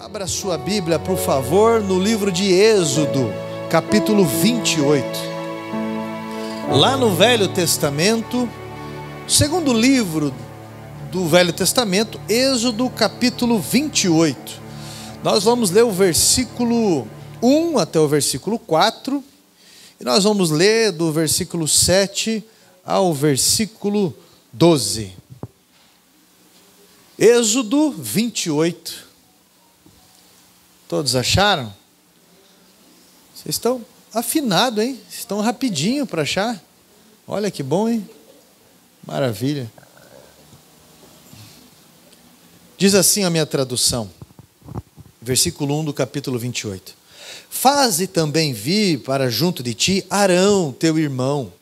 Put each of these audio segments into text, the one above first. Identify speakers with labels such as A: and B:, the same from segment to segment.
A: Abra sua Bíblia, por favor, no livro de Êxodo, capítulo 28. Lá no Velho Testamento, segundo livro do Velho Testamento, Êxodo, capítulo 28. Nós vamos ler o versículo 1 até o versículo 4, e nós vamos ler do versículo 7 ao versículo 12. Êxodo 28. Todos acharam? Vocês estão afinados, hein? Vocês estão rapidinho para achar. Olha que bom, hein? Maravilha. Diz assim a minha tradução, versículo 1 do capítulo 28. Faze também vir para junto de ti Arão, teu irmão,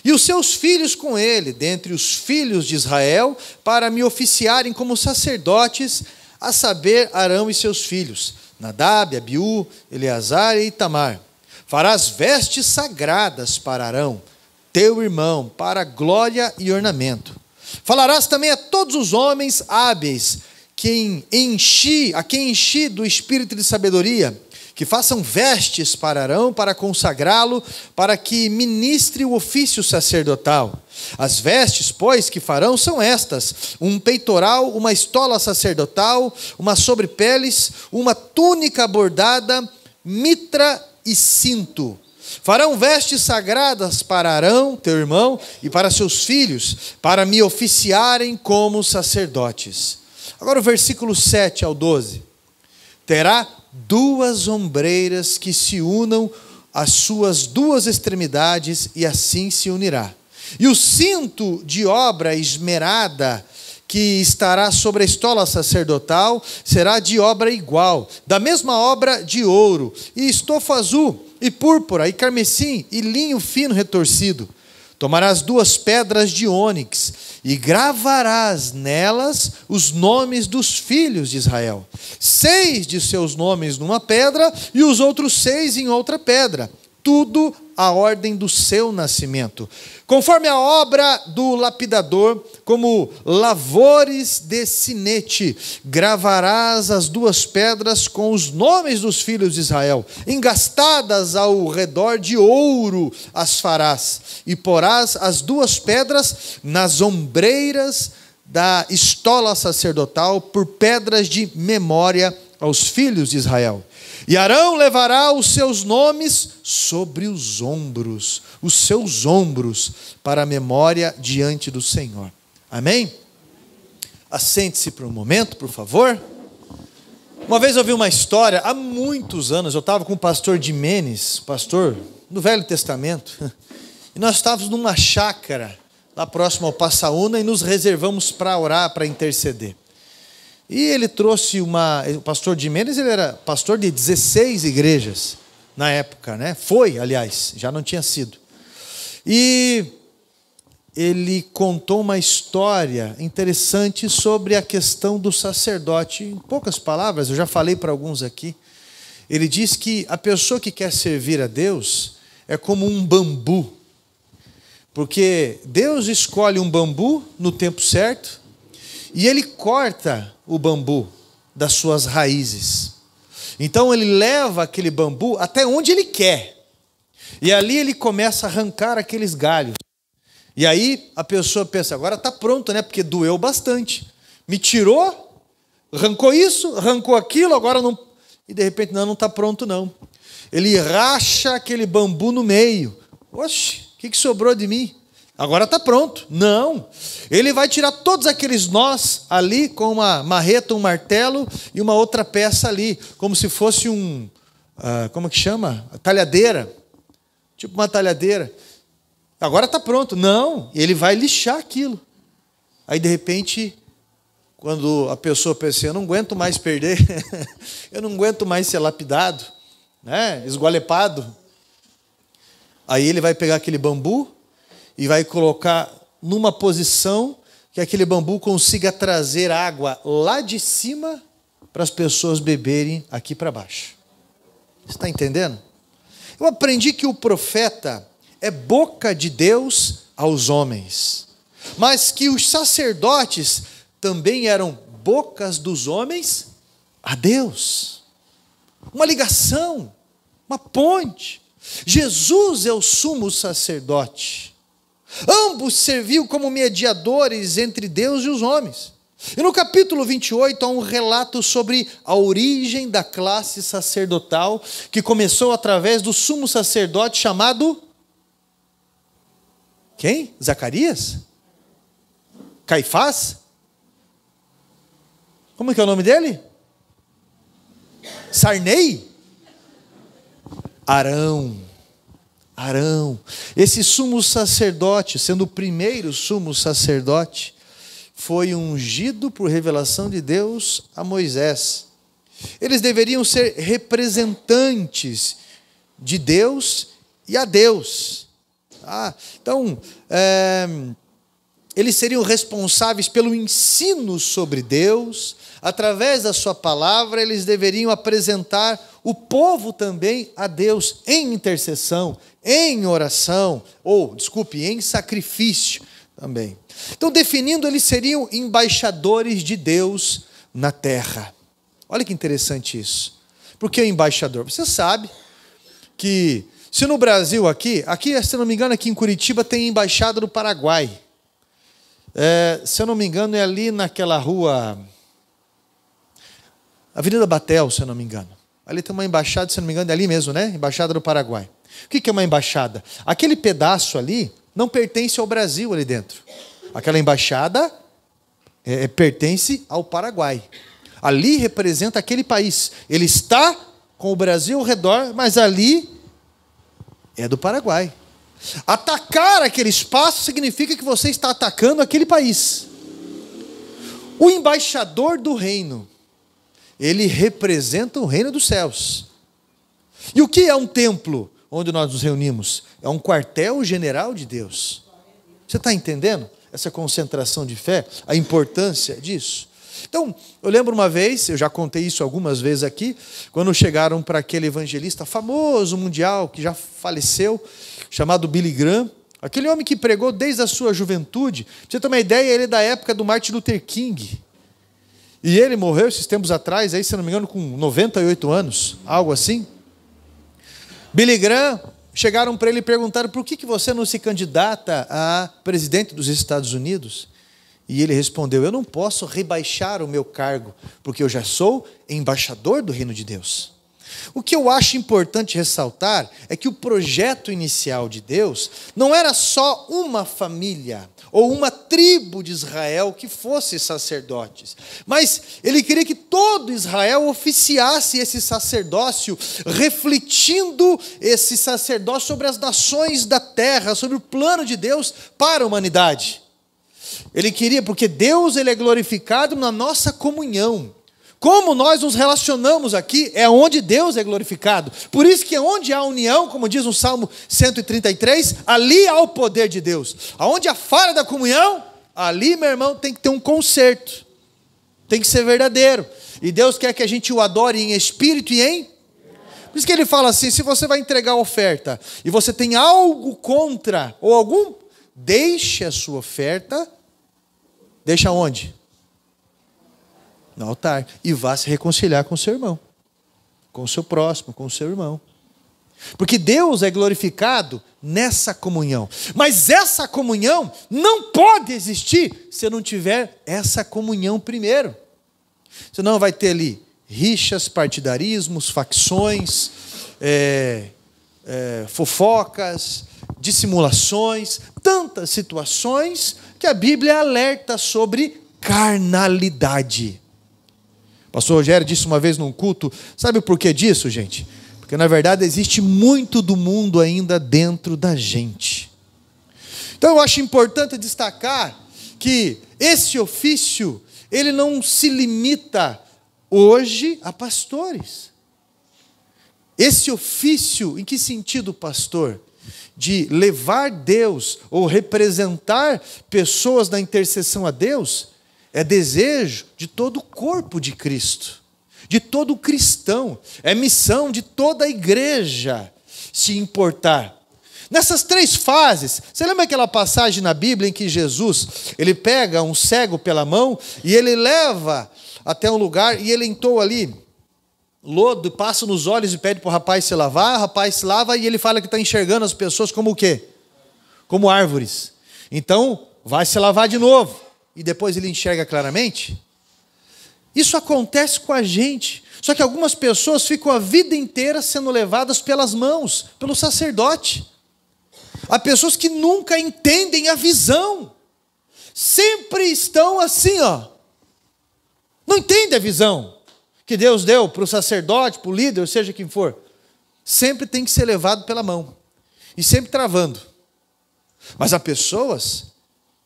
A: e os seus filhos com ele, dentre os filhos de Israel, para me oficiarem como sacerdotes, a saber, Arão e seus filhos, Nadab, Abiú, Eleazar e Itamar. Farás vestes sagradas para Arão, teu irmão, para glória e ornamento. Falarás também a todos os homens hábeis, a quem enchi do espírito de sabedoria, que façam vestes para Arão, para consagrá-lo, para que ministre o ofício sacerdotal. As vestes, pois, que farão são estas: um peitoral, uma estola sacerdotal, uma sobrepeles, uma túnica bordada, mitra e cinto. Farão vestes sagradas para Arão, teu irmão, e para seus filhos, para me oficiarem como sacerdotes. Agora o versículo 7 ao 12. Terá duas ombreiras que se unam às suas duas extremidades, e assim se unirá. E o cinto de obra esmerada que estará sobre a estola sacerdotal será de obra igual, da mesma obra de ouro, e estofa azul, e púrpura, e carmesim, e linho fino retorcido. Tomarás duas pedras de ônix e gravarás nelas os nomes dos filhos de Israel. 6 de seus nomes numa pedra e os outros 6 em outra pedra. Tudo a ordem do seu nascimento. Conforme a obra do lapidador, como lavores de sinete, gravarás as duas pedras com os nomes dos filhos de Israel. Engastadas ao redor de ouro as farás, e porás as duas pedras nas ombreiras da estola sacerdotal por pedras de memória aos filhos de Israel. E Arão levará os seus nomes sobre os seus ombros, para a memória diante do Senhor. Amém? Assente-se por um momento, por favor. Uma vez eu vi uma história, há muitos anos, eu estava com o pastor Jimenez, pastor no Velho Testamento, e nós estávamos numa chácara, lá próximo ao Passaúna, e nos reservamos para orar, para interceder. E ele trouxe o pastor Jimenez, ele era pastor de 16 igrejas na época, né? Foi, aliás, já não tinha sido. E ele contou uma história interessante sobre a questão do sacerdote. Em poucas palavras, eu já falei para alguns aqui. Ele diz que a pessoa que quer servir a Deus é como um bambu. Porque Deus escolhe um bambu no tempo certo e ele corta o bambu das suas raízes. Então ele leva aquele bambu até onde ele quer. E ali ele começa a arrancar aqueles galhos. E aí a pessoa pensa, agora está pronto, né? Porque doeu bastante. Me tirou, arrancou isso, arrancou aquilo, agora não... E de repente, não está pronto não. Ele racha aquele bambu no meio. Oxe, o que sobrou de mim? Agora está pronto. Não. Ele vai tirar todos aqueles nós ali com uma marreta, um martelo e uma outra peça ali, como se fosse como que chama? Talhadeira. Tipo uma talhadeira. Agora está pronto. Não. Ele vai lixar aquilo. Aí, de repente, quando a pessoa pensa, eu não aguento mais perder, eu não aguento mais ser lapidado, né? Esgualepado. Aí ele vai pegar aquele bambu e vai colocar numa posição que aquele bambu consiga trazer água lá de cima para as pessoas beberem aqui para baixo. Você está entendendo? Eu aprendi que o profeta é boca de Deus aos homens, mas que os sacerdotes também eram bocas dos homens a Deus. Uma ligação, uma ponte. Jesus é o sumo sacerdote. Ambos serviam como mediadores entre Deus e os homens. E no capítulo 28 há um relato sobre a origem da classe sacerdotal, que começou através do sumo sacerdote chamado... Quem? Zacarias? Caifás? Como é que é o nome dele? Sarnei? Arão. Esse sumo sacerdote, sendo o primeiro sumo sacerdote, foi ungido por revelação de Deus a Moisés. Eles deveriam ser representantes de Deus e a Deus. Então, eles seriam responsáveis pelo ensino sobre Deus. Através da sua palavra, eles deveriam apresentar o povo também a Deus em intercessão, em oração, em sacrifício também. Então, definindo, eles seriam embaixadores de Deus na terra. Olha que interessante isso. Por que embaixador? Você sabe que, se no Brasil aqui, se não me engano, aqui em Curitiba tem embaixada do Paraguai. Se eu não me engano, é ali naquela rua, Avenida Batel, se eu não me engano. Ali tem uma embaixada, se eu não me engano, é ali mesmo, né? Embaixada do Paraguai. O que é uma embaixada? Aquele pedaço ali não pertence ao Brasil ali dentro. Aquela embaixada pertence ao Paraguai. Ali representa aquele país. Ele está com o Brasil ao redor, mas ali é do Paraguai. Atacar aquele espaço significa que você está atacando aquele país. O embaixador do reino, ele representa o reino dos céus. E o que é um templo onde nós nos reunimos? É um quartel-general de Deus. Você está entendendo essa concentração de fé? A importância disso? Então, eu lembro uma vez, eu já contei isso algumas vezes aqui, quando chegaram para aquele evangelista famoso, mundial, que já faleceu, chamado Billy Graham, aquele homem que pregou desde a sua juventude. Pra você ter uma ideia, ele é da época do Martin Luther King. E ele morreu esses tempos atrás, aí, se não me engano, com 98 anos, algo assim. Billy Graham, chegaram para ele e perguntaram: por que você não se candidata a presidente dos Estados Unidos? E ele respondeu: eu não posso rebaixar o meu cargo, porque eu já sou embaixador do reino de Deus. O que eu acho importante ressaltar é que o projeto inicial de Deus não era só uma família ou uma tribo de Israel que fosse sacerdotes, mas ele queria que todo Israel oficiasse esse sacerdócio, refletindo esse sacerdócio sobre as nações da terra, sobre o plano de Deus para a humanidade. Ele queria, porque Deus ele é glorificado na nossa comunhão. Como nós nos relacionamos aqui é onde Deus é glorificado. Por isso que onde há união, como diz no Salmo 133, ali há o poder de Deus. Aonde há falha da comunhão, ali, meu irmão, tem que ter um conserto. Tem que ser verdadeiro. E Deus quer que a gente o adore em espírito e em... Por isso que ele fala assim: se você vai entregar a oferta e você tem algo contra, ou algum, deixe a sua oferta. Deixa onde? No altar. E vá se reconciliar com o seu irmão, com o seu próximo, com o seu irmão. Porque Deus é glorificado nessa comunhão. Mas essa comunhão não pode existir se não tiver essa comunhão primeiro. Senão vai ter ali rixas, partidarismos, facções, fofocas, dissimulações, tantas situações que a Bíblia alerta sobre carnalidade. O pastor Rogério disse uma vez num culto, sabe o porquê disso, gente? Porque na verdade existe muito do mundo ainda dentro da gente. Então eu acho importante destacar que esse ofício, ele não se limita hoje a pastores. Esse ofício, em que sentido, pastor? De levar Deus ou representar pessoas na intercessão a Deus, é desejo de todo o corpo de Cristo, de todo cristão, é missão de toda a igreja se importar. Nessas três fases, você lembra aquela passagem na Bíblia em que Jesus, ele pega um cego pela mão e ele leva até um lugar e ele entrou ali lodo, passa nos olhos e pede para o rapaz se lavar. O rapaz se lava e ele fala que está enxergando as pessoas como o quê? Como árvores. Então, vai se lavar de novo. E depois ele enxerga claramente. Isso acontece com a gente. Só que algumas pessoas ficam a vida inteira sendo levadas pelas mãos, pelo sacerdote. Há pessoas que nunca entendem a visão. Sempre estão assim, ó. Não entendem a visão que Deus deu para o sacerdote, para o líder, ou seja quem for. Sempre tem que ser levado pela mão. E sempre travando. Mas há pessoas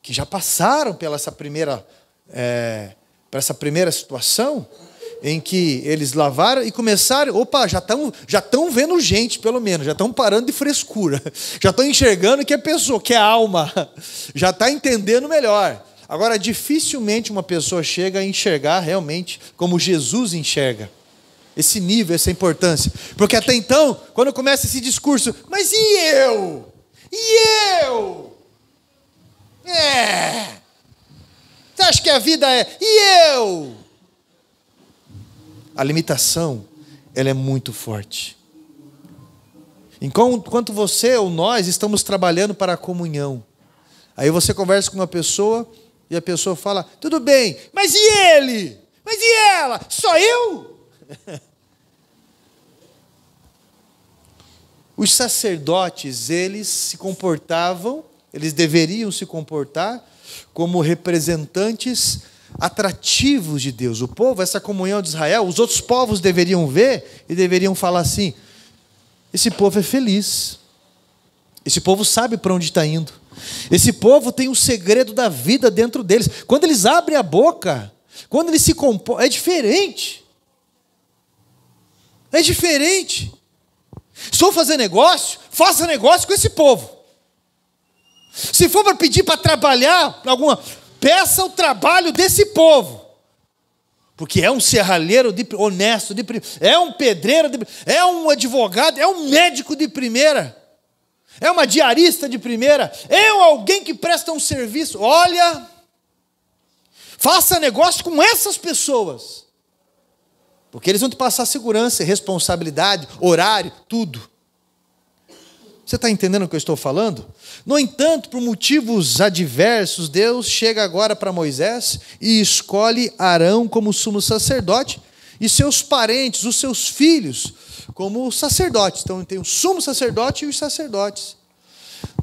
A: que já passaram pela essa primeira situação, em que eles lavaram e começaram, já estão vendo gente, pelo menos, já estão parando de frescura, já estão enxergando que é pessoa, que é alma, já está entendendo melhor. Agora, dificilmente uma pessoa chega a enxergar realmente como Jesus enxerga. Esse nível, essa importância. Porque até então, quando começa esse discurso, mas e eu? E eu? Você acha que a vida é? E eu? A limitação, ela é muito forte. Enquanto você ou nós estamos trabalhando para a comunhão, aí você conversa com uma pessoa e a pessoa fala, tudo bem, mas e ele? Mas e ela? Só eu? Os sacerdotes, eles deveriam se comportar como representantes atrativos de Deus. O povo, essa comunhão de Israel, os outros povos deveriam ver e deveriam falar assim, esse povo é feliz, esse povo sabe para onde está indo, esse povo tem um segredo da vida dentro deles. Quando eles abrem a boca, quando eles se comportam, é diferente. É diferente. Estou fazendo negócio, faça negócio com esse povo. Se for para pedir para trabalhar, peça o trabalho desse povo. Porque é um serralheiro honesto, é um pedreiro, é um advogado, é um médico de primeira, é uma diarista de primeira, é alguém que presta um serviço. Olha, faça negócio com essas pessoas. Porque eles vão te passar segurança, responsabilidade, horário, tudo. Você está entendendo o que eu estou falando? No entanto, por motivos adversos, Deus chega agora para Moisés e escolhe Arão como sumo sacerdote e seus parentes, os seus filhos, como sacerdotes. Então tem o sumo sacerdote e os sacerdotes.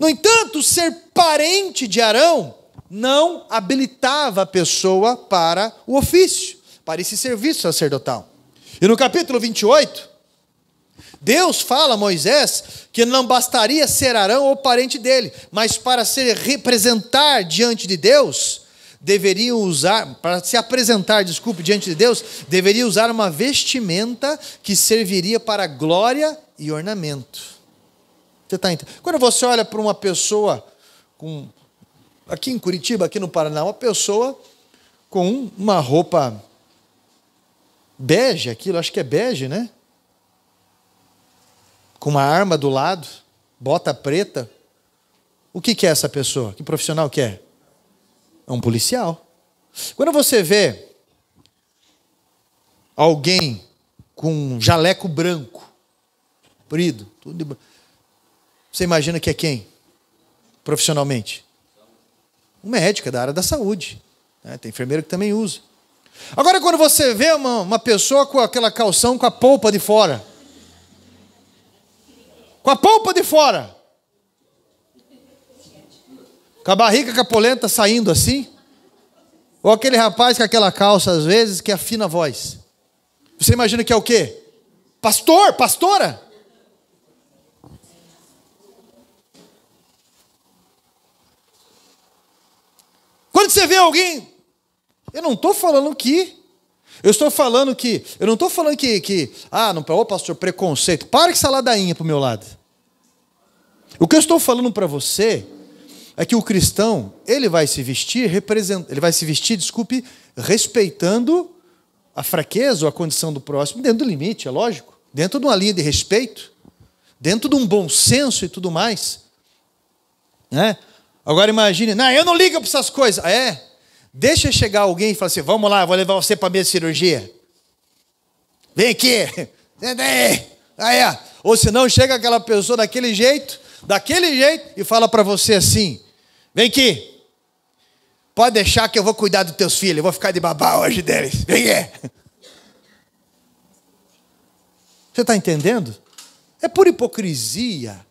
A: No entanto, ser parente de Arão não habilitava a pessoa para o ofício, para esse serviço sacerdotal. E no capítulo 28, Deus fala a Moisés que não bastaria ser Arão ou parente dele, mas para se representar diante de Deus, diante de Deus, deveria usar uma vestimenta que serviria para glória e ornamento. Você está entendendo? Quando você olha para uma pessoa, aqui em Curitiba, aqui no Paraná, uma pessoa com uma roupa bege, acho que é bege, né? Com uma arma do lado, bota preta. O que é essa pessoa? Que profissional que é? É um policial. Quando você vê alguém com um jaleco branco, comprido, tudo de branco, você imagina que é quem? Profissionalmente? Um médico, é da área da saúde. Tem enfermeiro que também usa. Agora, quando você vê uma pessoa com aquela calção com a polpa de fora, com a polpa de fora, com a barriga capolenta saindo assim, ou aquele rapaz com aquela calça, às vezes, que afina a voz, você imagina que é o quê? Pastor, pastora? Quando você vê alguém, eu não estou falando que, ô pastor, preconceito, para que essa ladainha para o meu lado. O que eu estou falando para você é que o cristão, ele vai se vestir, respeitando a fraqueza ou a condição do próximo, dentro do limite, é lógico, dentro de uma linha de respeito, dentro de um bom senso e tudo mais. Agora imagine, eu não ligo para essas coisas. Deixa chegar alguém e falar assim, vamos lá, eu vou levar você para a minha cirurgia. Vem aqui. Aí, ó. Ou senão chega aquela pessoa daquele jeito, e fala para você assim, vem aqui. Pode deixar que eu vou cuidar dos teus filhos, eu vou ficar de babá hoje deles. Vem aqui. Você está entendendo? É pura hipocrisia.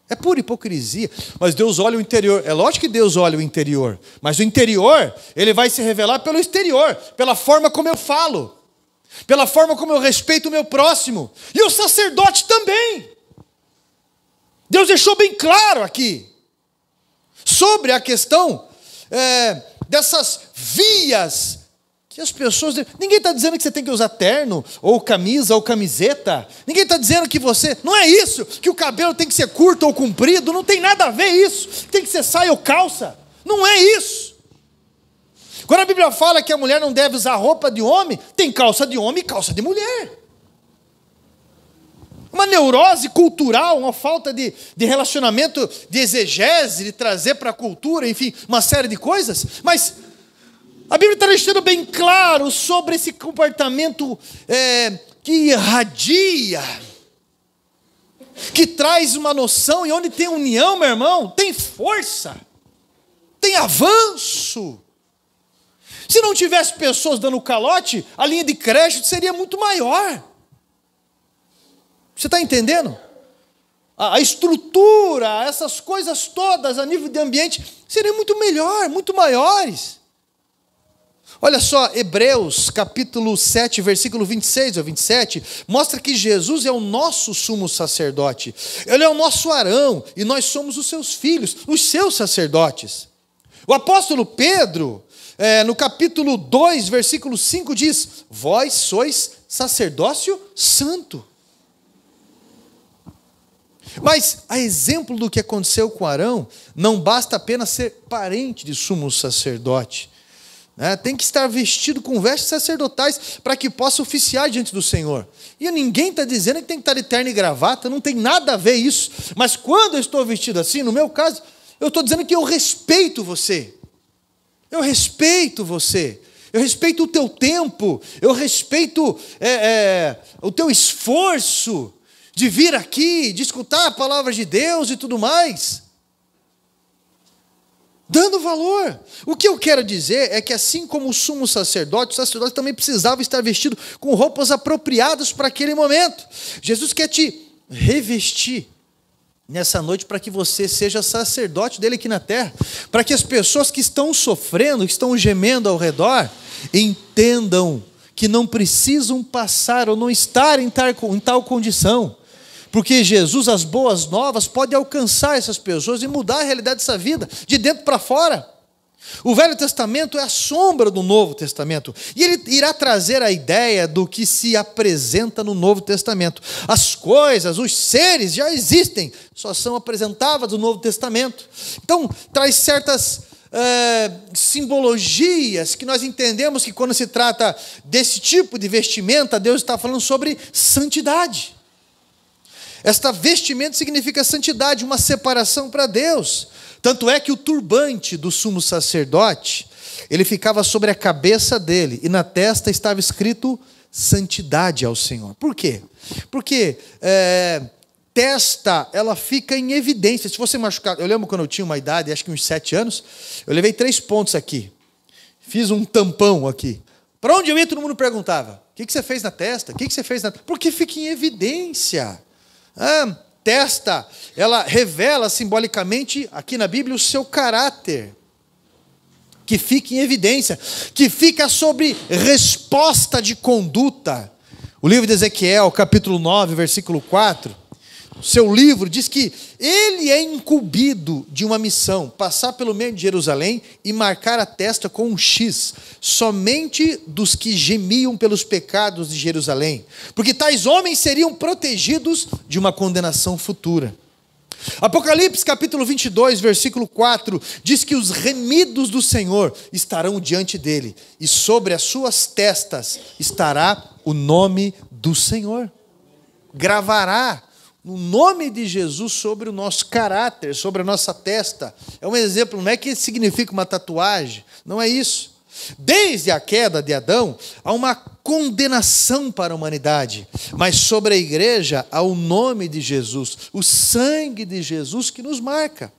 A: É pura hipocrisia. Mas Deus olha o interior. É lógico que Deus olha o interior. Mas o interior, ele vai se revelar pelo exterior. Pela forma como eu falo. Pela forma como eu respeito o meu próximo. E o sacerdote também. Deus deixou bem claro aqui. Sobre a questão dessas vias que as pessoas... Ninguém está dizendo que você tem que usar terno, ou camisa, ou camiseta. Ninguém está dizendo que você... Não é isso, que o cabelo tem que ser curto ou comprido. Não tem nada a ver isso. Tem que ser saia ou calça. Não é isso. Quando a Bíblia fala que a mulher não deve usar roupa de homem, tem calça de homem e calça de mulher. Uma neurose cultural, uma falta de relacionamento, de exegese, de trazer para a cultura, enfim, uma série de coisas. Mas... a Bíblia está deixando bem claro sobre esse comportamento que irradia, que traz uma noção, e onde tem união, meu irmão, tem força, tem avanço. Se não tivesse pessoas dando calote, a linha de crédito seria muito maior. Você está entendendo? A estrutura, essas coisas todas a nível de ambiente, seriam muito melhor, muito maiores. Olha só, Hebreus capítulo 7, versículo 26 ou 27, mostra que Jesus é o nosso sumo sacerdote. Ele é o nosso Arão, e nós somos os seus filhos, os seus sacerdotes. O apóstolo Pedro, no capítulo 2, versículo 5, diz, vós sois sacerdócio santo. Mas, a exemplo do que aconteceu com Arão, não basta apenas ser parente de sumo sacerdote. Tem que estar vestido com vestes sacerdotais para que possa oficiar diante do Senhor. E ninguém está dizendo que tem que estar de terno e gravata, não tem nada a ver isso. Mas quando eu estou vestido assim, no meu caso, eu estou dizendo que eu respeito você. Eu respeito você. Eu respeito o teu tempo. Eu respeito o teu esforço de vir aqui, de escutar a palavra de Deus e tudo mais. Dando valor. O que eu quero dizer é que assim como o sumo sacerdote, o sacerdote também precisava estar vestido com roupas apropriadas para aquele momento. Jesus quer te revestir nessa noite para que você seja sacerdote dele aqui na terra, para que as pessoas que estão sofrendo, que estão gemendo ao redor, entendam que não precisam passar ou não estar em tal condição. Porque Jesus, as boas novas, pode alcançar essas pessoas e mudar a realidade dessa vida, de dentro para fora. O Velho Testamento é a sombra do Novo Testamento. E ele irá trazer a ideia do que se apresenta no Novo Testamento. As coisas, os seres já existem, só são apresentadas no Novo Testamento. Então, traz certas simbologias que nós entendemos que quando se trata desse tipo de vestimenta, Deus está falando sobre santidade. Esta vestimenta significa santidade, uma separação para Deus. Tanto é que o turbante do sumo sacerdote, ele ficava sobre a cabeça dele, e na testa estava escrito santidade ao Senhor. Por quê? Porque testa, ela fica em evidência. Se você machucar, eu lembro quando eu tinha uma idade, acho que uns 7 anos, eu levei 3 pontos aqui. Fiz um tampão aqui. Para onde eu ia, todo mundo perguntava, o que você fez na testa? O que você fez na... Porque fica em evidência. A testa, ela revela simbolicamente, aqui na Bíblia, o seu caráter, que fica em evidência, que fica sobre resposta de conduta. O livro de Ezequiel, capítulo 9, versículo 4, seu livro diz que ele é incumbido de uma missão, passar pelo meio de Jerusalém e marcar a testa com um X, somente dos que gemiam pelos pecados de Jerusalém, porque tais homens seriam protegidos de uma condenação futura. Apocalipse capítulo 22, versículo 4, diz que os remidos do Senhor estarão diante dele, e sobre as suas testas estará o nome do Senhor. Gravará o nome de Jesus sobre o nosso caráter, sobre a nossa testa. É um exemplo, não é que significa uma tatuagem, não é isso. Desde a queda de Adão, há uma condenação para a humanidade, mas sobre a igreja há o nome de Jesus, o sangue de Jesus que nos marca.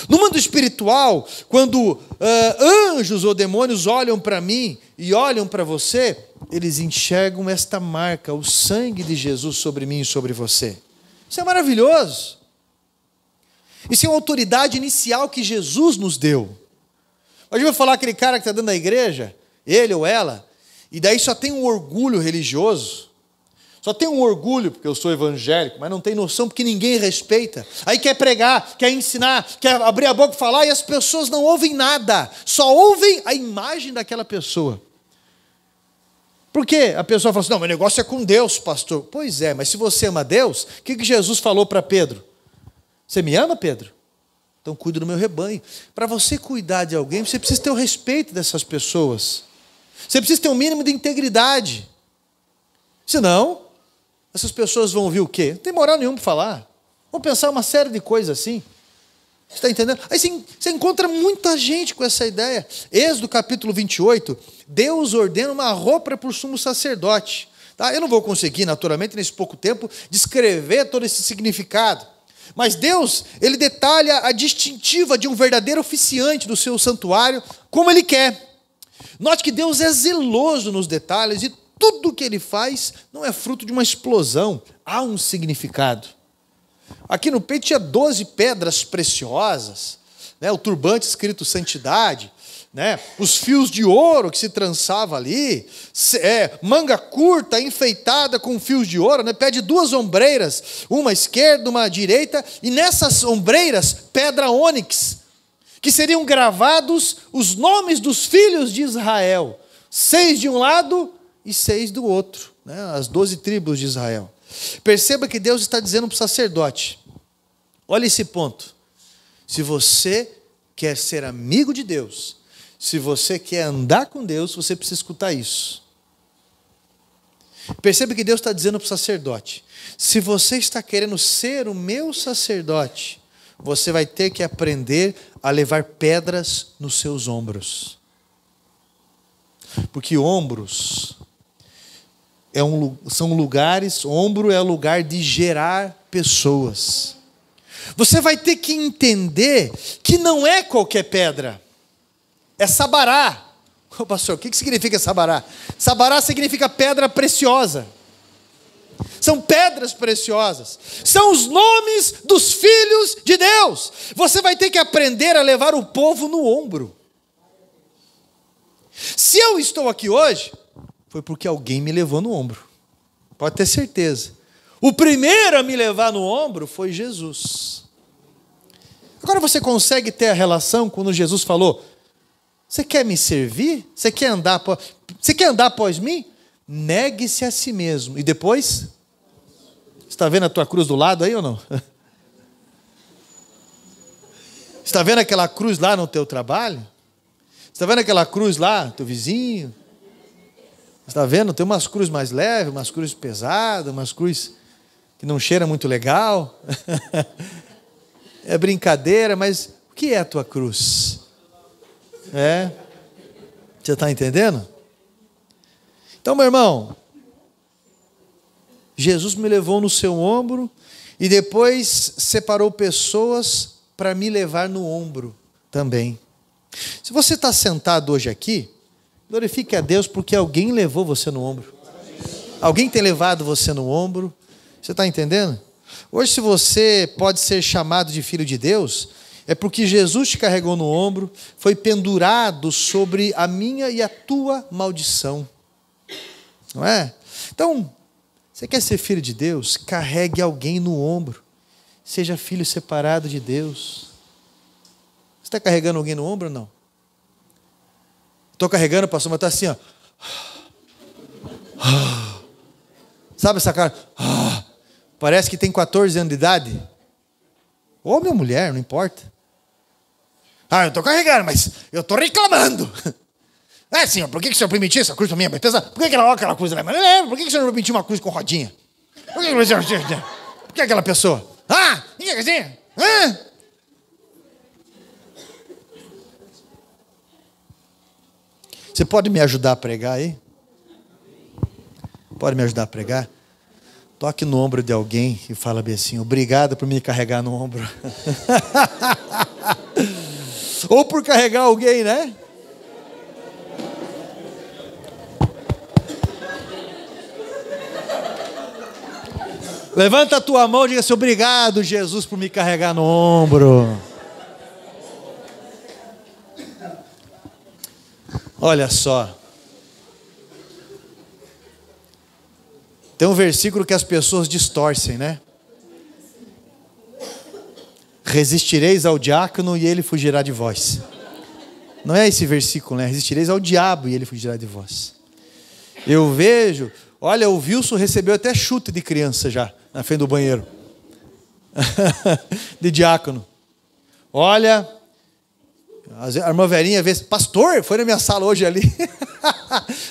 A: No mundo espiritual, quando anjos ou demônios olham para mim e olham para você, eles enxergam esta marca, o sangue de Jesus sobre mim e sobre você. Isso é maravilhoso. Isso é uma autoridade inicial que Jesus nos deu. Hoje eu vou falar aquele cara que está dentro da igreja, ele ou ela, e daí só tem um orgulho religioso, só tem um orgulho porque eu sou evangélico, mas não tem noção porque ninguém respeita. Aí quer pregar, quer ensinar, quer abrir a boca e falar, e as pessoas não ouvem nada, só ouvem a imagem daquela pessoa. Por quê? A pessoa fala assim, não, meu negócio é com Deus, pastor. Pois é, mas se você ama Deus, o que Jesus falou para Pedro? Você me ama, Pedro? Então cuida do meu rebanho. Para você cuidar de alguém, você precisa ter o respeito dessas pessoas. Você precisa ter um mínimo de integridade. Senão, essas pessoas vão ouvir o quê? Não tem moral nenhuma para falar. Vão pensar uma série de coisas assim. Você está entendendo? Aí você encontra muita gente com essa ideia. Êxodo capítulo 28, Deus ordena uma roupa para o sumo sacerdote. Tá? Eu não vou conseguir, naturalmente, nesse pouco tempo, descrever todo esse significado. Mas Deus, Ele detalha a distintiva de um verdadeiro oficiante do seu santuário, como Ele quer. Note que Deus é zeloso nos detalhes e tudo que Ele faz não é fruto de uma explosão, há um significado. Aqui no peito tinha 12 pedras preciosas, né? O turbante escrito santidade, né? Os fios de ouro que se trançava ali, manga curta enfeitada com fios de ouro, né? Pé de 2 ombreiras, uma à esquerda, uma à direita, e nessas ombreiras, pedra ônix, que seriam gravados os nomes dos filhos de Israel, 6 de um lado e 6 do outro, né? As 12 tribos de Israel. Perceba que Deus está dizendo para o sacerdote, olha esse ponto, se você quer ser amigo de Deus, se você quer andar com Deus, você precisa escutar isso. Perceba que Deus está dizendo para o sacerdote, se você está querendo ser o meu sacerdote, você vai ter que aprender a levar pedras nos seus ombros. Porque ombros são lugares, ombro é o lugar de gerar pessoas. Você vai ter que entender que não é qualquer pedra. É sabará. Ô, pastor, o que significa sabará? Sabará significa pedra preciosa. São pedras preciosas. São os nomes dos filhos de Deus. Você vai ter que aprender a levar o povo no ombro. Se eu estou aqui hoje, foi porque alguém me levou no ombro. Pode ter certeza. O primeiro a me levar no ombro foi Jesus. Agora você consegue ter a relação quando Jesus falou, você quer me servir? Você quer andar após mim? Negue-se a si mesmo. E depois? Você está vendo a tua cruz do lado aí ou não? Você está vendo aquela cruz lá no teu trabalho? Você está vendo aquela cruz lá, teu vizinho? Você está vendo? Tem umas cruzes mais leves, umas cruzes pesadas, umas cruzes que não cheiram muito legal. É brincadeira, mas o que é a tua cruz? Você está entendendo? Então, meu irmão, Jesus me levou no seu ombro e depois separou pessoas para me levar no ombro também. Se você está sentado hoje aqui, glorifique a Deus porque alguém levou você no ombro. Alguém tem levado você no ombro. Você está entendendo? Hoje, se você pode ser chamado de filho de Deus, é porque Jesus te carregou no ombro, foi pendurado sobre a minha e a tua maldição. Não é? Então, você quer ser filho de Deus? Carregue alguém no ombro. Seja filho separado de Deus. Você está carregando alguém no ombro ou não? Estou carregando, pastor, mas está assim, ó. Sabe essa cara? Parece que tem 14 anos de idade. Homem ou mulher, não importa. Eu estou carregando, mas eu estou reclamando. Senhor, por que o senhor permitiu essa cruz para mim? Por que aquela cruz lá? Por que o senhor não permitiu uma cruz com rodinha? Por que aquela pessoa? Você pode me ajudar a pregar aí? Pode me ajudar a pregar? Toque no ombro de alguém e fala bem assim: obrigado por me carregar no ombro. Ou por carregar alguém, né? Levanta a tua mão e diga assim: obrigado, Jesus, por me carregar no ombro. Olha só. Tem um versículo que as pessoas distorcem, né? Resistireis ao diácono e ele fugirá de vós. Não é esse versículo, né? Resistireis ao diabo e ele fugirá de vós. Eu vejo, olha, o Wilson recebeu até chute de criança já, na frente do banheiro. De diácono. Olha, a irmã Verinha vê, pastor, foi na minha sala hoje ali.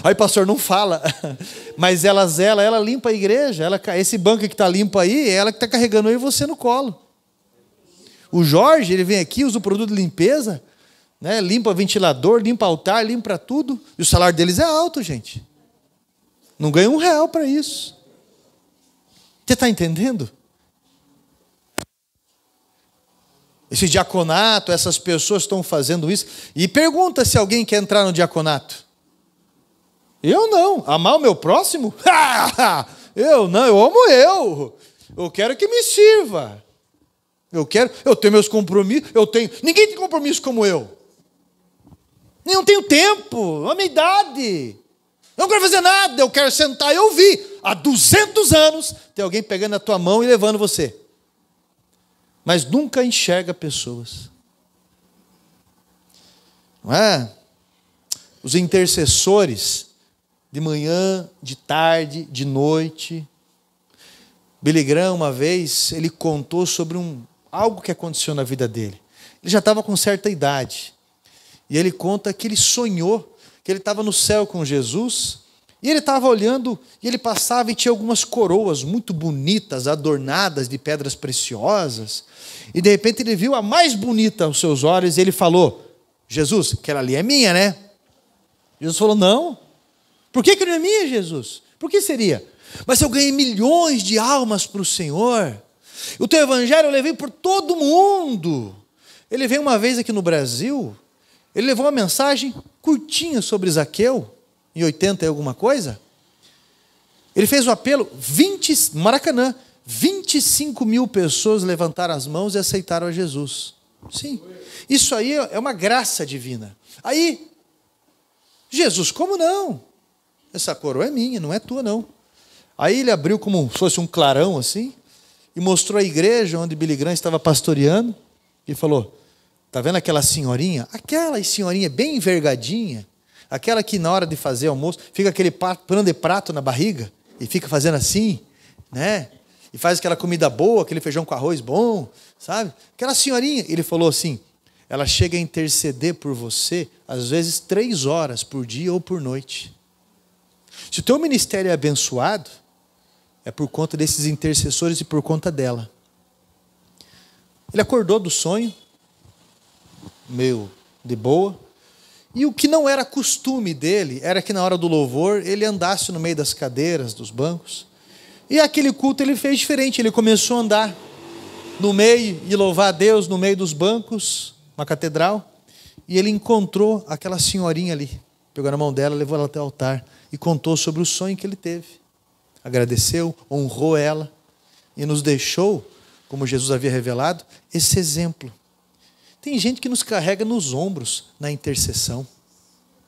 A: Aí pastor não fala. Mas ela zela, ela limpa a igreja. Esse banco que está limpo aí, é ela que está carregando eu e você no colo. O Jorge, ele vem aqui, usa o produto de limpeza, né? Limpa ventilador, limpa altar, limpa tudo. E o salário deles é alto, gente. Não ganha R$1 para isso. Você está entendendo? Esse diaconato, essas pessoas estão fazendo isso. E pergunta se alguém quer entrar no diaconato. Eu não. Amar o meu próximo? Eu não, eu amo eu. Eu quero que me sirva. Eu tenho meus compromissos, ninguém tem compromisso como eu. Eu não tenho tempo, a minha idade. Eu não quero fazer nada, eu quero sentar e ouvir. Há 200 anos tem alguém pegando a tua mão e levando você. Mas nunca enxerga pessoas. Não é? Os intercessores, de manhã, de tarde, de noite. Billy Graham, uma vez, ele contou sobre algo que aconteceu na vida dele. Ele já estava com certa idade. E ele conta que ele sonhou que ele estava no céu com Jesus. E ele estava olhando, e ele passava e tinha algumas coroas muito bonitas, adornadas de pedras preciosas. E de repente ele viu a mais bonita aos seus olhos e ele falou: Jesus, aquela ali é minha, né? Jesus falou: não. Por que não é minha, Jesus? Por que seria? Mas eu ganhei milhões de almas para o Senhor. O teu evangelho eu levei por todo mundo. Ele veio uma vez aqui no Brasil, ele levou uma mensagem curtinha sobre Zaqueu, em 80 e alguma coisa. Ele fez o apelo, Maracanã, 25 mil pessoas levantaram as mãos e aceitaram a Jesus. Sim, isso aí é uma graça divina. Aí, Jesus, como não? Essa coroa é minha, não é tua não. Aí ele abriu como se fosse um clarão assim, e mostrou a igreja onde Billy Graham estava pastoreando, e falou: está vendo aquela senhorinha? Aquela senhorinha bem envergadinha, aquela que na hora de fazer almoço, fica aquele pano de prato na barriga, e fica fazendo assim, né? E faz aquela comida boa, aquele feijão com arroz bom, sabe? Aquela senhorinha, ele falou assim, ela chega a interceder por você, às vezes 3 horas por dia ou por noite. Se o teu ministério é abençoado, é por conta desses intercessores e por conta dela. Ele acordou do sonho, meio de boa, e o que não era costume dele, era que na hora do louvor, ele andasse no meio das cadeiras, dos bancos, e aquele culto ele fez diferente, ele começou a andar no meio e louvar a Deus no meio dos bancos, uma catedral, e ele encontrou aquela senhorinha ali, pegou na mão dela, levou ela até o altar, e contou sobre o sonho que ele teve. Agradeceu, honrou ela, e nos deixou, como Jesus havia revelado, esse exemplo. Tem gente que nos carrega nos ombros na intercessão.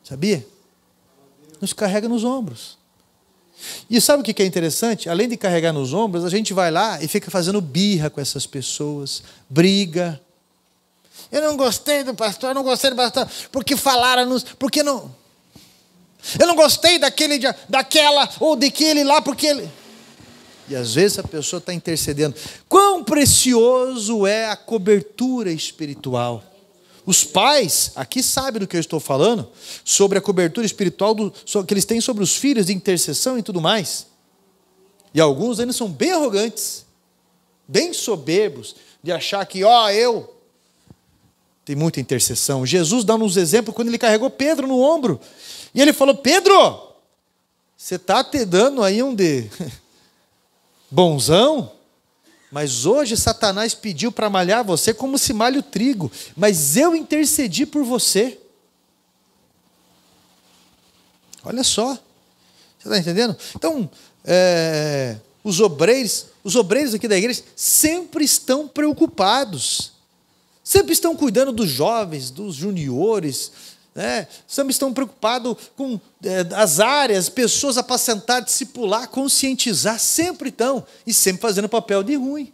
A: Sabia? Nos carrega nos ombros. E sabe o que é interessante? Além de carregar nos ombros, a gente vai lá e fica fazendo birra com essas pessoas, briga. Eu não gostei do pastor, porque falaram, porque não... Eu não gostei daquela ou daquele lá, porque ele... E às vezes a pessoa está intercedendo. Quão precioso é a cobertura espiritual. Os pais aqui sabem do que eu estou falando, sobre a cobertura espiritual que eles têm sobre os filhos, de intercessão e tudo mais. E alguns ainda são bem arrogantes, bem soberbos, de achar que, eu... Tem muita intercessão. Jesus dá-nos exemplo quando ele carregou Pedro no ombro. E ele falou: Pedro, você está te dando aí um de bonzão? Mas hoje Satanás pediu para malhar você como se malha o trigo, mas eu intercedi por você. Olha só, você está entendendo? Então, os obreiros aqui da igreja sempre estão preocupados, sempre estão cuidando dos jovens, dos juniores, né? Sempre estão preocupados com as áreas, pessoas apacentar, discipular, conscientizar, sempre estão, e sempre fazendo papel de ruim.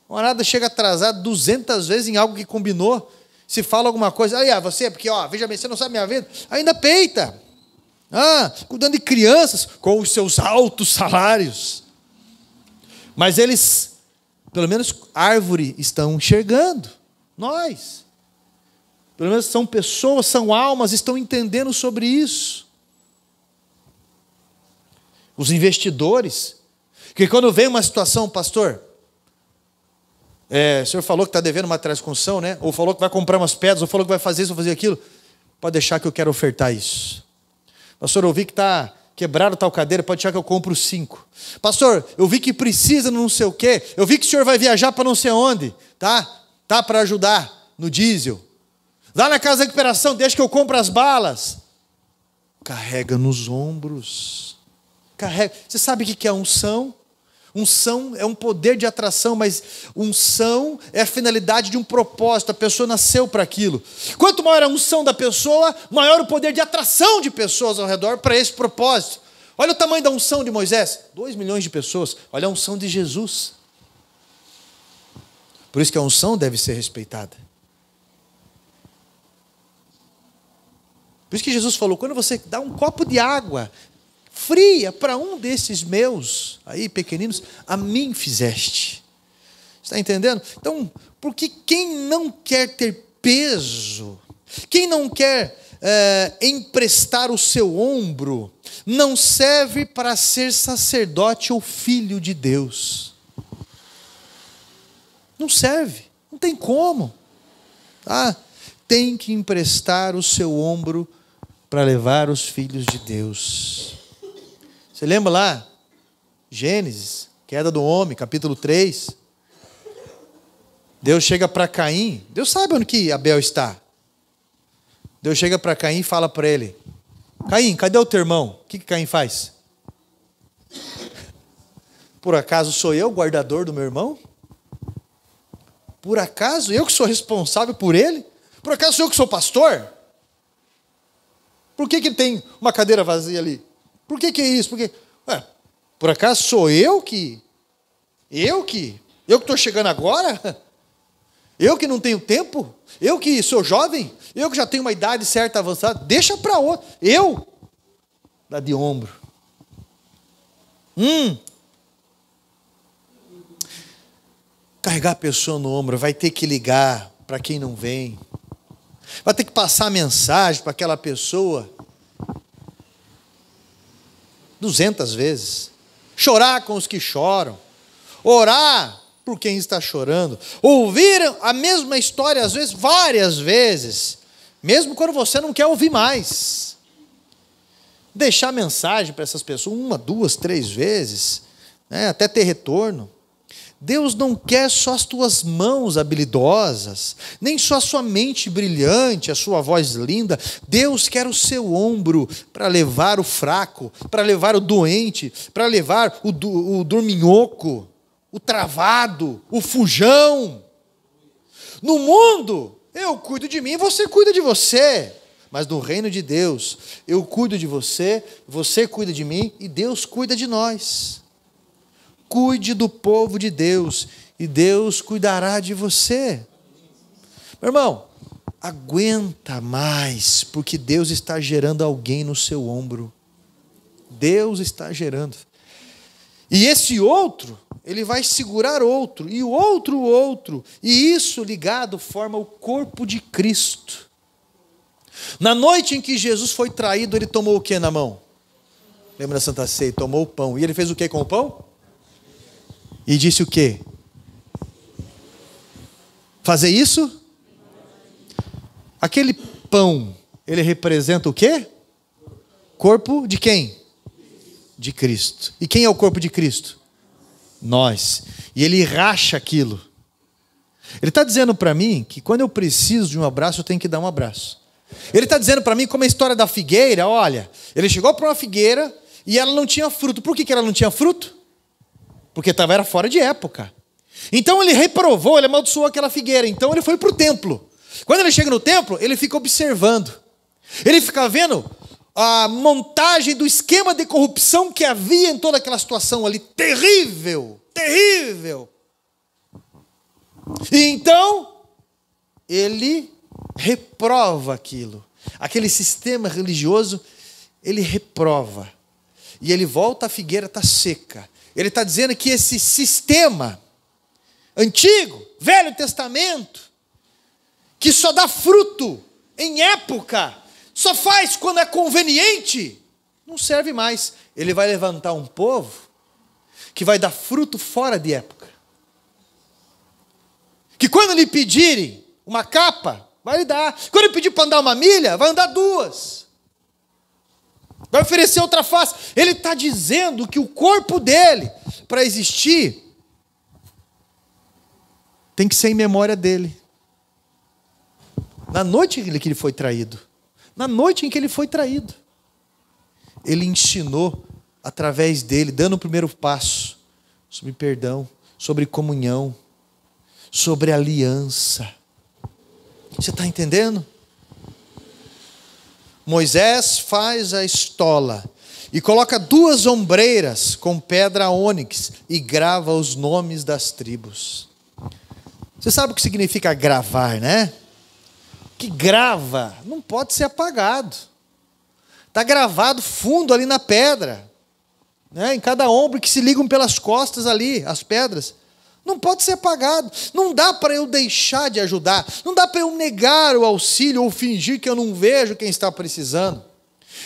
A: Uma nada chega atrasado 200 vezes em algo que combinou, se fala alguma coisa, aí você, porque veja bem, você não sabe minha vida, ainda peita, cuidando de crianças, com os seus altos salários, mas eles, pelo menos árvore, estão enxergando, nós, pelo menos são pessoas, são almas, estão entendendo sobre isso. Os investidores, que quando vem uma situação, pastor, o senhor falou que está devendo uma transconstrução, né? Ou falou que vai comprar umas pedras, ou falou que vai fazer isso, ou fazer aquilo. Pode deixar que eu quero ofertar isso. Pastor, eu vi que está quebrado tal cadeira, pode deixar que eu compro 5. Pastor, eu vi que precisa não sei o quê, eu vi que o senhor vai viajar para não sei onde, tá para ajudar no diesel. Lá na casa da recuperação, deixa que eu compro as balas. Carrega nos ombros. Carrega. Você sabe o que é unção? Unção é um poder de atração, mas unção é a finalidade de um propósito. A pessoa nasceu para aquilo. Quanto maior a unção da pessoa, maior o poder de atração de pessoas ao redor para esse propósito. Olha o tamanho da unção de Moisés. 2 milhões de pessoas. Olha a unção de Jesus. Por isso que a unção deve ser respeitada. Por isso que Jesus falou, quando você dá um copo de água fria para um desses meus, aí pequeninos, a mim fizeste. Está entendendo? Então, porque quem não quer ter peso, quem não quer emprestar o seu ombro, não serve para ser sacerdote ou filho de Deus. Não serve, não tem como. Tem que emprestar o seu ombro para levar os filhos de Deus. Você lembra lá? Gênesis, queda do homem, capítulo 3. Deus chega para Caim. Deus sabe onde que Abel está. Deus chega para Caim e fala para ele: Caim, cadê o teu irmão? O que Caim faz? Por acaso sou eu o guardador do meu irmão? Por acaso eu que sou responsável por ele? Por acaso sou eu que sou pastor? Por que tem uma cadeira vazia ali? Por que é isso? Porque, por acaso sou eu que estou chegando agora? Eu que não tenho tempo? Eu que sou jovem? Eu que já tenho uma idade certa, avançada? Deixa para outro. Eu? Dá de ombro. Carregar a pessoa no ombro, vai ter que ligar para quem não vem. Vai ter que passar mensagem para aquela pessoa 200 vezes. Chorar com os que choram. Orar por quem está chorando. Ouvir a mesma história, às vezes, várias vezes. Mesmo quando você não quer ouvir mais. Deixar mensagem para essas pessoas 1, 2, 3 vezes. Até ter retorno. Deus não quer só as tuas mãos habilidosas, nem só a sua mente brilhante, a sua voz linda. Deus quer o seu ombro para levar o fraco, para levar o doente, para levar o dorminhoco, o travado, o fujão. No mundo, eu cuido de mim e você cuida de você. Mas no reino de Deus, eu cuido de você, você cuida de mim e Deus cuida de nós. Cuide do povo de Deus e Deus cuidará de você. Meu irmão, aguenta mais, porque Deus está gerando alguém no seu ombro. Deus está gerando. E esse outro, ele vai segurar outro, e o outro, e isso ligado forma o corpo de Cristo. Na noite em que Jesus foi traído, ele tomou o que na mão? Lembra da Santa Ceia? Tomou o pão. E ele fez o que com o pão? E disse o quê? Fazer isso? Aquele pão, ele representa o quê? Corpo de quem? De Cristo. E quem é o corpo de Cristo? Nós. E ele racha aquilo. Ele está dizendo para mim que quando eu preciso de um abraço, eu tenho que dar um abraço. Ele está dizendo para mim, como a história da figueira, olha, ele chegou para uma figueira e ela não tinha fruto. Por que ela não tinha fruto? Porque era fora de época. Então ele reprovou, ele amaldiçoou aquela figueira. Então ele foi para o templo. Quando ele chega no templo, ele fica observando. Ele fica vendo a montagem do esquema de corrupção que havia em toda aquela situação ali. Terrível, terrível. E então, ele reprova aquilo. Aquele sistema religioso, ele reprova. E ele volta, a figueira está seca. Ele está dizendo que esse sistema antigo, Velho Testamento, que só dá fruto em época, só faz quando é conveniente, não serve mais. Ele vai levantar um povo que vai dar fruto fora de época. Que quando lhe pedirem uma capa, vai lhe dar. Quando ele pedir para andar uma milha, vai andar 2. Vai oferecer outra face. Ele está dizendo que o corpo dele, para existir, tem que ser em memória dele. Na noite em que ele foi traído. Na noite em que ele foi traído. Ele ensinou, através dele, dando o primeiro passo, sobre perdão, sobre comunhão, sobre aliança. Você está entendendo? Moisés faz a estola e coloca 2 ombreiras com pedra ônix e grava os nomes das tribos. Você sabe o que significa gravar, né? Que grava não pode ser apagado. Está gravado fundo ali na pedra, né? Em cada ombro que se ligam pelas costas ali, as pedras. Não pode ser apagado. Não dá para eu deixar de ajudar. Não dá para eu negar o auxílio ou fingir que eu não vejo quem está precisando.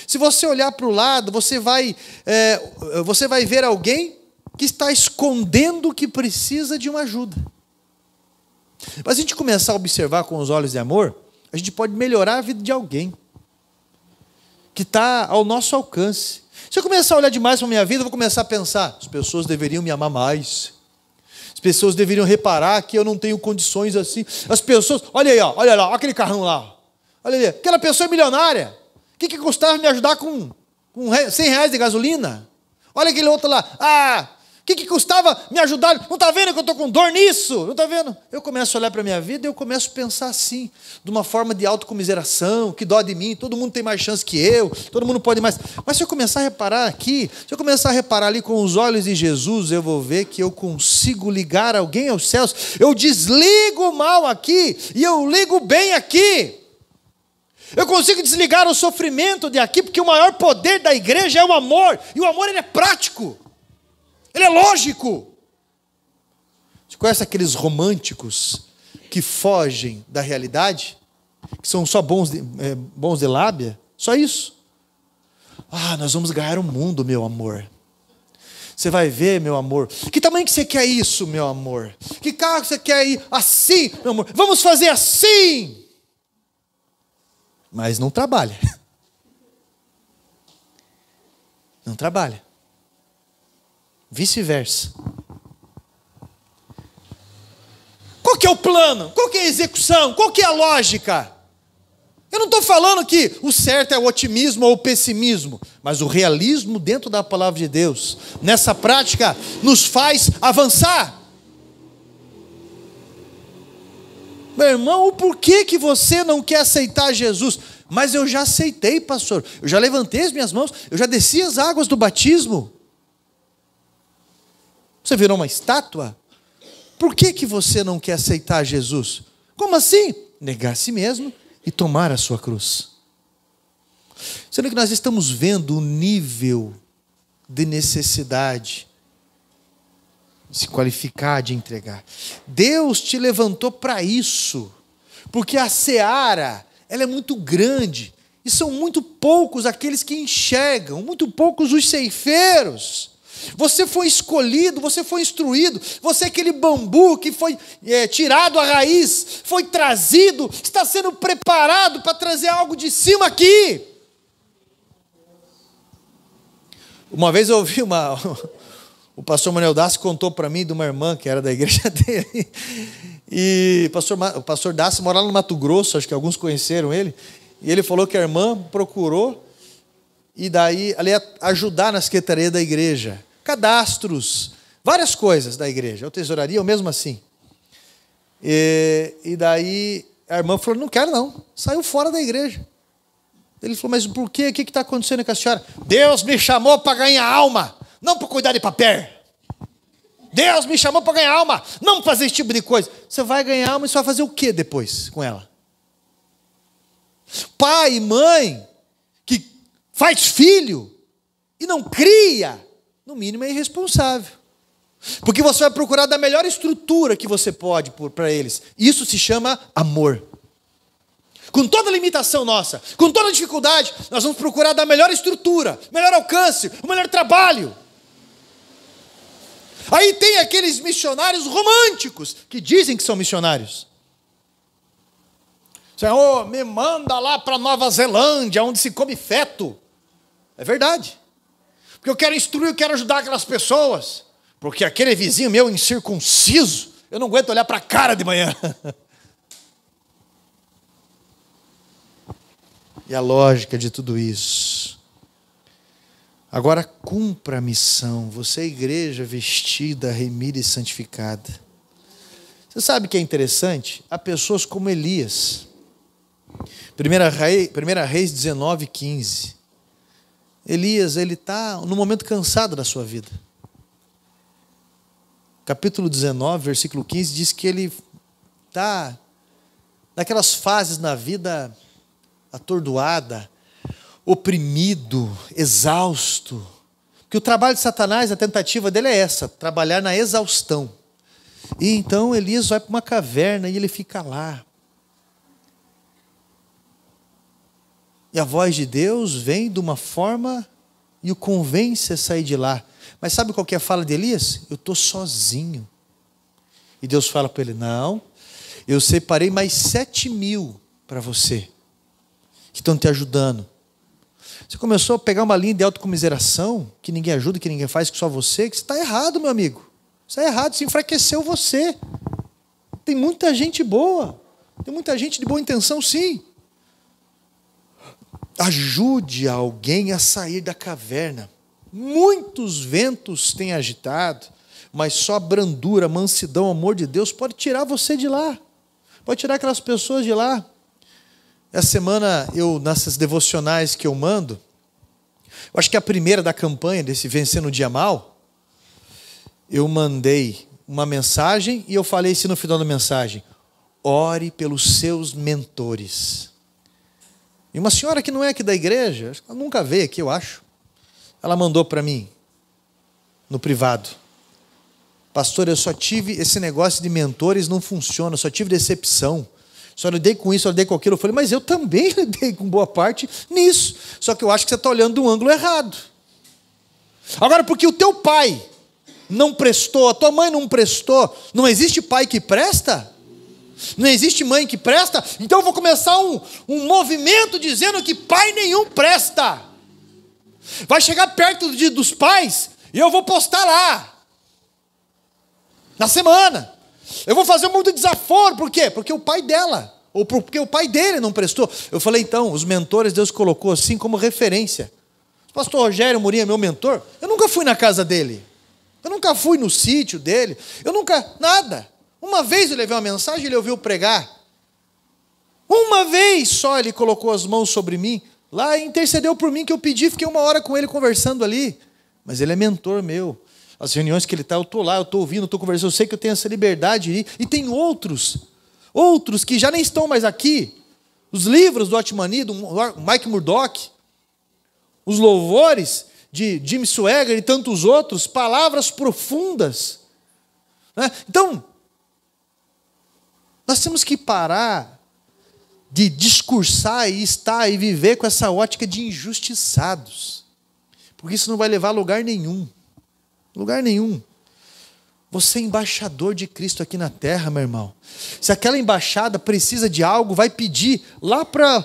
A: Se você olhar para o lado, você vai ver alguém que está escondendo que precisa de uma ajuda. Mas se a gente começar a observar com os olhos de amor, a gente pode melhorar a vida de alguém que está ao nosso alcance. Se eu começar a olhar demais para a minha vida, eu vou começar a pensar, as pessoas deveriam me amar mais. As pessoas deveriam reparar que eu não tenho condições assim. As pessoas, olha aí, ó, olha lá, olha aquele carrão lá. Olha ali, aquela pessoa é milionária. O que custava me ajudar com 100 reais de gasolina? Olha aquele outro lá. O que custava me ajudar? Não está vendo que eu estou com dor nisso? Não está vendo? Eu começo a olhar para a minha vida e eu começo a pensar assim, de uma forma de autocomiseração, que dó de mim, todo mundo tem mais chance que eu, todo mundo pode mais. Mas se eu começar a reparar aqui, se eu começar a reparar ali com os olhos de Jesus, eu vou ver que eu consigo ligar alguém aos céus. Eu desligo o mal aqui e eu ligo bem aqui. Eu consigo desligar o sofrimento de aqui, porque o maior poder da igreja é o amor. E o amor, ele é prático. Ele é lógico. Você conhece aqueles românticos que fogem da realidade? Que são só bons de lábia? Só isso. Nós vamos ganhar o mundo, meu amor. Você vai ver, meu amor. Que tamanho que você quer isso, meu amor? Que carro você quer ir assim, meu amor? Vamos fazer assim. Mas não trabalha. Não trabalha. Vice-versa. Qual que é o plano? Qual que é a execução? Qual que é a lógica? Eu não estou falando que o certo é o otimismo ou o pessimismo, mas o realismo dentro da palavra de Deus, nessa prática, nos faz avançar. Meu irmão, por que você não quer aceitar Jesus? Mas eu já aceitei, pastor. Eu já levantei as minhas mãos, eu já desci as águas do batismo. Você virou uma estátua? Por que você não quer aceitar Jesus? Como assim? Negar a si mesmo e tomar a sua cruz. Sendo que nós estamos vendo o nível de necessidade de se qualificar, de entregar. Deus te levantou para isso, porque a seara, ela é muito grande, e são muito poucos aqueles que enxergam, muito poucos os ceifeiros. Você foi escolhido, você foi instruído, você é aquele bambu que foi tirado a raiz, foi trazido, está sendo preparado para trazer algo de cima aqui. Uma vez eu ouvi o pastor Manuel Dassi contou para mim de uma irmã que era da igreja dele. E o pastor Dassi mora lá no Mato Grosso, acho que alguns conheceram ele. E ele falou que a irmã procurou, e daí ela ia ajudar na secretaria da igreja. Cadastros, várias coisas da igreja. Eu tesouraria, ou mesmo assim. E daí a irmã falou, não quero não. Saiu fora da igreja. Ele falou, mas por quê? O que está acontecendo com a senhora? Deus me chamou para ganhar alma, não para cuidar de papel. Deus me chamou para ganhar alma, não para fazer esse tipo de coisa. Você vai ganhar alma e você vai fazer o que depois com ela? Pai e mãe que faz filho e não cria, no mínimo é irresponsável. Porque você vai procurar da melhor estrutura que você pode para eles. Isso se chama amor. Com toda a limitação nossa, com toda a dificuldade, nós vamos procurar dar melhor estrutura, melhor alcance, o melhor trabalho. Aí tem aqueles missionários românticos, que dizem que são missionários. Senhor, me manda lá para Nova Zelândia, onde se come feto. É verdade. Porque eu quero instruir, eu quero ajudar aquelas pessoas. Porque aquele vizinho meu incircunciso, eu não aguento olhar para a cara de manhã. E a lógica de tudo isso. Agora cumpra a missão. Você é igreja vestida, remida e santificada. Você sabe o que é interessante? Há pessoas como Elias. 1 Reis 19:15. Elias, ele está no momento cansado da sua vida. Capítulo 19, versículo 15, diz que ele está naquelas fases na vida atordoada, oprimido, exausto. Porque o trabalho de Satanás, a tentativa dele é essa, trabalhar na exaustão. E então Elias vai para uma caverna e ele fica lá. E a voz de Deus vem de uma forma e o convence a sair de lá. Mas sabe qual que é a fala de Elias? Eu estou sozinho. E Deus fala para ele, não, eu separei mais 7.000 para você, que estão te ajudando. Você começou a pegar uma linha de autocomiseração, que ninguém ajuda, que ninguém faz, que só você, que você está errado, meu amigo. Você está errado, você enfraqueceu você. Tem muita gente boa, tem muita gente de boa intenção, sim. Ajude alguém a sair da caverna. Muitos ventos têm agitado, mas só a brandura, a mansidão, o amor de Deus pode tirar você de lá. Pode tirar aquelas pessoas de lá. Essa semana, nessas devocionais que eu mando, eu acho que a primeira da campanha desse Vencendo o Dia Mal, eu mandei uma mensagem e eu falei assim no final da mensagem, ore pelos seus mentores. E uma senhora que não é aqui da igreja, ela nunca veio aqui, eu acho, ela mandou para mim, no privado, pastor, eu só tive esse negócio de mentores, não funciona, eu só tive decepção. Só lidei com isso, só lidei com aquilo. Eu falei, mas eu também lidei com boa parte nisso. Só que eu acho que você está olhando de um ângulo errado. Agora, porque o teu pai não prestou, a tua mãe não prestou, não existe pai que presta? Não existe mãe que presta? Então eu vou começar um movimento dizendo que pai nenhum presta. Vai chegar perto dos pais e eu vou postar lá. Na semana. Eu vou fazer um mundo de desaforo, por quê? Porque o pai dela, ou porque o pai dele não prestou. Eu falei, então, os mentores Deus colocou assim como referência. O pastor Rogério Murinha é meu mentor, eu nunca fui na casa dele, eu nunca fui no sítio dele, eu nunca, nada. Uma vez eu levei uma mensagem, ele ouviu pregar. Uma vez só ele colocou as mãos sobre mim, lá e intercedeu por mim, que eu pedi, fiquei 1 hora com ele conversando ali. Mas ele é mentor meu. As reuniões que ele está, eu estou lá, eu estou ouvindo, eu estou conversando, eu sei que eu tenho essa liberdade. E tem outros que já nem estão mais aqui. Os livros do Otmani, do Mike Murdock, os louvores de Jim Swagger e tantos outros, palavras profundas. Né? Então, nós temos que parar de discursar e estar e viver com essa ótica de injustiçados. Porque isso não vai levar a lugar nenhum. Lugar nenhum. Você é embaixador de Cristo aqui na terra, meu irmão. Se aquela embaixada precisa de algo, vai pedir lá para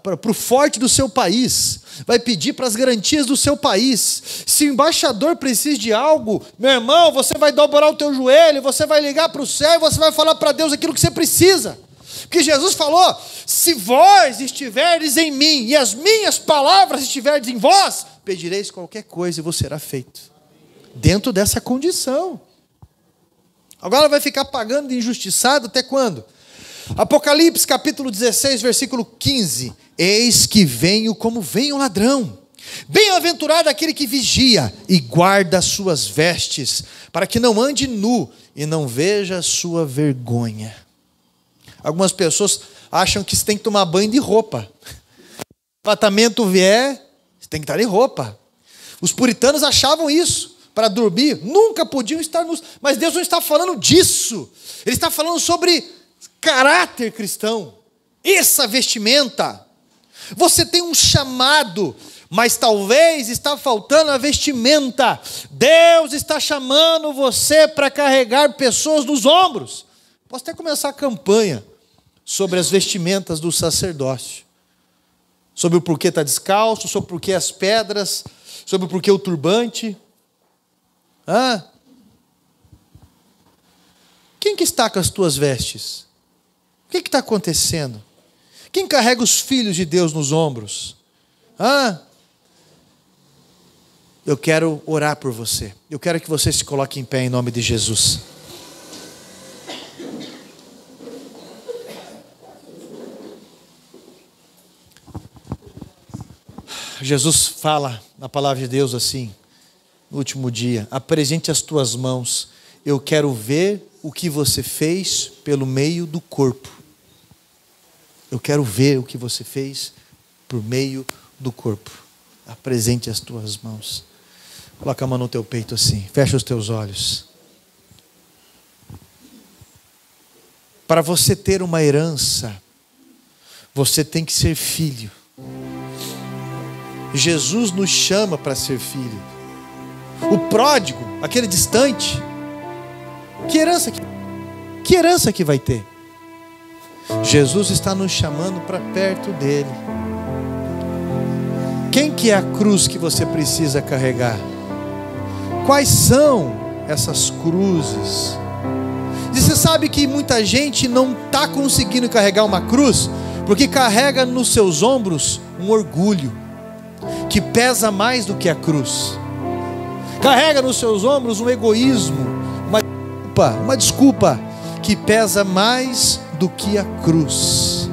A: para o forte do seu país, vai pedir para as garantias do seu país. Se o embaixador precisa de algo, meu irmão, você vai dobrar o teu joelho, você vai ligar para o céu, você vai falar para Deus aquilo que você precisa. Porque Jesus falou: se vós estiverdes em mim e as minhas palavras estiverdes em vós, pedireis qualquer coisa e vos será feito. Dentro dessa condição. Agora vai ficar pagando de injustiçado até quando? Apocalipse capítulo 16, versículo 15. Eis que venho como vem o ladrão. Bem-aventurado aquele que vigia e guarda as suas vestes, para que não ande nu e não veja a sua vergonha. Algumas pessoas acham que você tem que tomar banho de roupa. O arrebatamento vier, você tem que estar de roupa. Os puritanos achavam isso. Para dormir, nunca podiam estar nus. Mas Deus não está falando disso. Ele está falando sobre caráter cristão. Essa vestimenta. Você tem um chamado, mas talvez está faltando a vestimenta. Deus está chamando você para carregar pessoas nos ombros. Posso até começar a campanha sobre as vestimentas do sacerdócio. Sobre o porquê está descalço, sobre o porquê as pedras, sobre o porquê o turbante. Quem que está com as tuas vestes? O que está acontecendo? Quem carrega os filhos de Deus nos ombros? Eu quero orar por você. Eu quero que você se coloque em pé em nome de Jesus. Jesus fala na palavra de Deus assim: no último dia, apresente as tuas mãos, eu quero ver o que você fez pelo meio do corpo. Eu quero ver o que você fez por meio do corpo. Apresente as tuas mãos. Coloca a mão no teu peito assim, fecha os teus olhos. Para você ter uma herança, você tem que ser filho. Jesus nos chama para ser filho. O pródigo, aquele distante, que herança que vai ter? Jesus está nos chamando para perto dele. Quem que é a cruz que você precisa carregar? Quais são essas cruzes? E você sabe que muita gente não está conseguindo carregar uma cruz, porque carrega nos seus ombros um orgulho, que pesa mais do que a cruz. Carrega nos seus ombros um egoísmo, uma desculpa que pesa mais do que a cruz.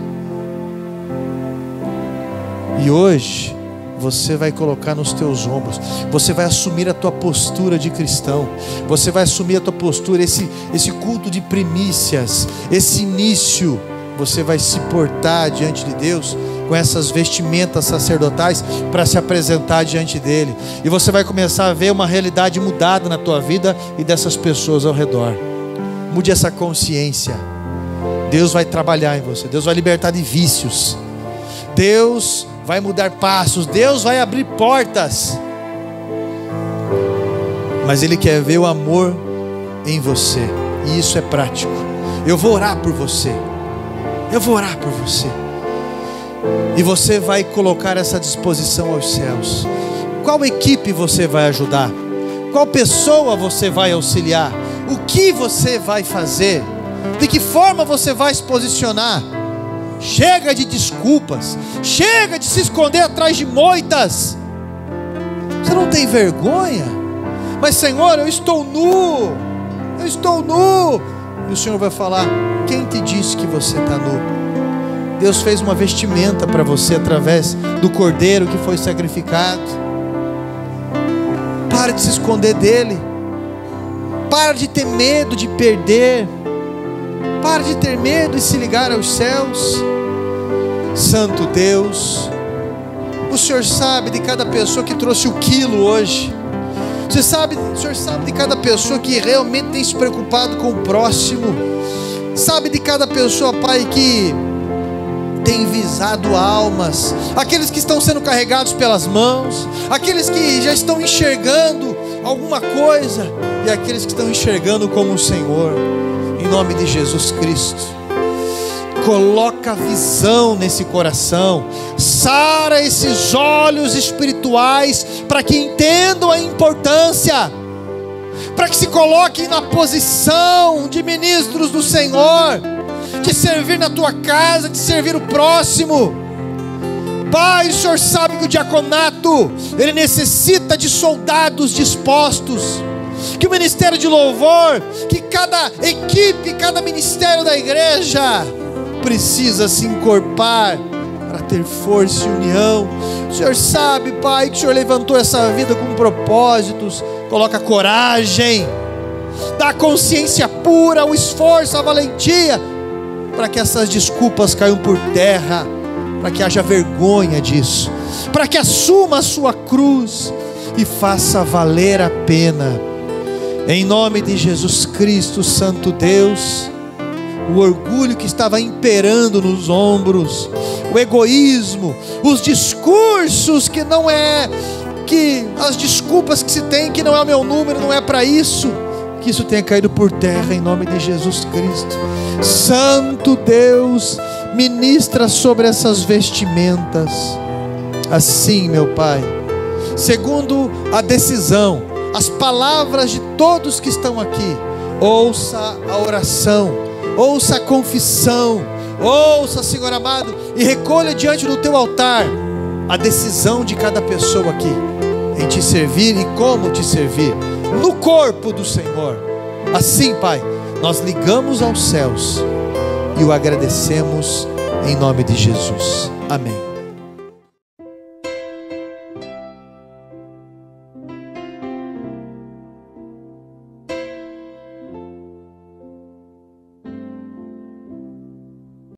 A: E hoje você vai colocar nos teus ombros, você vai assumir a tua postura de cristão, você vai assumir a tua postura, esse culto de primícias, esse início, você vai se portar diante de Deus com essas vestimentas sacerdotais para se apresentar diante dele. E você vai começar a ver uma realidade mudada na tua vida e dessas pessoas ao redor. Mude essa consciência. Deus vai trabalhar em você. Deus vai libertar de vícios. Deus vai mudar passos. Deus vai abrir portas. Mas Ele quer ver o amor em você. E isso é prático. Eu vou orar por você. Eu vou orar por você. E você vai colocar essa disposição aos céus. Qual equipe você vai ajudar? Qual pessoa você vai auxiliar? O que você vai fazer? De que forma você vai se posicionar? Chega de desculpas. Chega de se esconder atrás de moitas. Você não tem vergonha? Mas Senhor, eu estou nu. Eu estou nu. E o Senhor vai falar: quem te disse que você está nu? Deus fez uma vestimenta para você através do cordeiro que foi sacrificado. Para de se esconder dele. Para de ter medo de perder. Para de ter medo de se ligar aos céus. Santo Deus, o Senhor sabe de cada pessoa que trouxe o quilo hoje. O Senhor sabe de cada pessoa que realmente tem se preocupado com o próximo. Sabe de cada pessoa, Pai, que tem visado almas, aqueles que estão sendo carregados pelas mãos, aqueles que já estão enxergando alguma coisa, e aqueles que estão enxergando como o Senhor, em nome de Jesus Cristo. coloca visão nesse coração, sara esses olhos espirituais, para que entendam a importância, para que se coloquem na posição de ministros do Senhor, de servir na tua casa, de servir o próximo. Pai, o Senhor sabe que o diaconato, ele necessita de soldados dispostos, que o ministério de louvor, que cada equipe, cada ministério da igreja precisa se encorpar para ter força e união. O Senhor sabe, Pai, que o Senhor levantou essa vida com propósitos. Coloca coragem, dá consciência pura, o esforço, a valentia, para que essas desculpas caiam por terra, para que haja vergonha disso, para que assuma a sua cruz e faça valer a pena. Em nome de Jesus Cristo, Santo Deus, o orgulho que estava imperando nos ombros, o egoísmo, os discursos que não é, que as desculpas que se tem, que não é o meu número, não é para isso, que isso tenha caído por terra em nome de Jesus Cristo. Santo Deus, ministra sobre essas vestimentas, assim, meu Pai, segundo a decisão, as palavras de todos que estão aqui. Ouça a oração, ouça a confissão, ouça, Senhor amado, e recolha diante do teu altar a decisão de cada pessoa aqui, em te servir e como te servir, no corpo do Senhor. Assim, Pai, nós ligamos aos céus e o agradecemos em nome de Jesus. Amém.